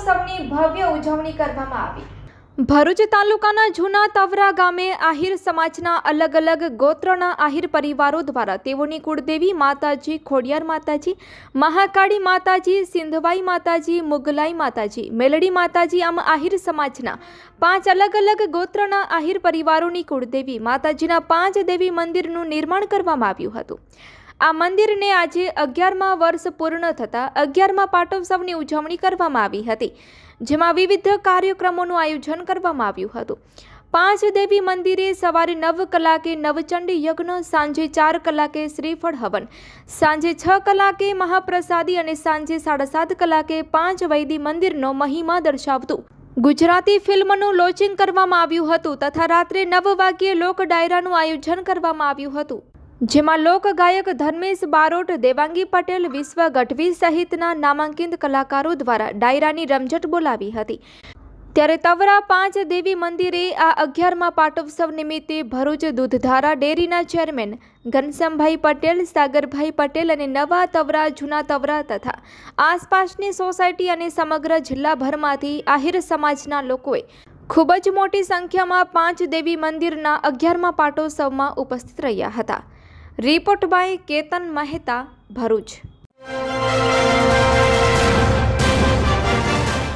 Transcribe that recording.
પાટોત્સવની ભવ્ય ઉજવણી કરવામાં આવી। ભરૂચ તાલુકાના જૂના તવરા ગામે આહિર સમાજના અલગ અલગ ગોત્રના આહિર પરિવારો દ્વારા તેઓની કુળદેવી માતાજી ખોડિયાર માતાજી, મહાકાળી માતાજી, સિંધવાઈ માતાજી, મુગલાઈ માતાજી, મેલડી માતાજી આમ આહિર સમાજના 5 અલગ અલગ ગોત્રના આહિર પરિવારોની કુળદેવી માતાજીના 5 દેવી મંદિરનું નિર્માણ કરવામાં આવ્યું હતું। આ મંદિરને આજે 11મા વર્ષ પૂર્ણ થતાં 11મા પાટોત્સવની ઉજવણી કરવામાં આવી હતી, જેમાં વિવિધ કાર્યક્રમોનું આયોજન કરવામાં આવ્યું હતું। 5 દેવી મંદિરે સવારે 9 કલાકે નવચંડી યજ્ઞ, સાંજે 4 કલાકે શ્રીફળ હવન, સાંજે 6 કલાકે મહાપ્રસાદી અને સાંજે 7:30 કલાકે 5 વૈદી મંદિરનો મહિમા દર્શાવતું ગુજરાતી ફિલ્મનું લોન્ચિંગ કરવામાં આવ્યું હતું તથા રાત્રે 9 વાગ્યે લોક ડાયરાનું આયોજન કરવામાં આવ્યું હતું, જેમાં લોક ગાયક ધર્મેશ બારોટ, દેવાંગી પટેલ, વિશ્વ ગઢવી સહિતના નામાંકિત કલાકારો દ્વારા ડાયરાની રમઝટ બોલાવી હતી। ત્યારે તવરા 5 દેવી મંદિરે આ 11મા પાટોત્સવ નિમિત્તે ભરૂચ દૂધધારા ડેરીના ચેરમેન ઘનશ્યામભાઈ પટેલ, સાગરભાઈ પટેલ અને નવા તવરા, જૂના તવરા તથા આસપાસની સોસાયટી અને સમગ્ર જિલ્લાભરમાંથી આહિર સમાજના લોકોએ ખૂબ જ મોટી સંખ્યામાં 5 દેવી મંદિરના 11મા પાટોત્સવમાં ઉપસ્થિત રહ્યા હતા। Report by Ketan Mehta, Bharuch.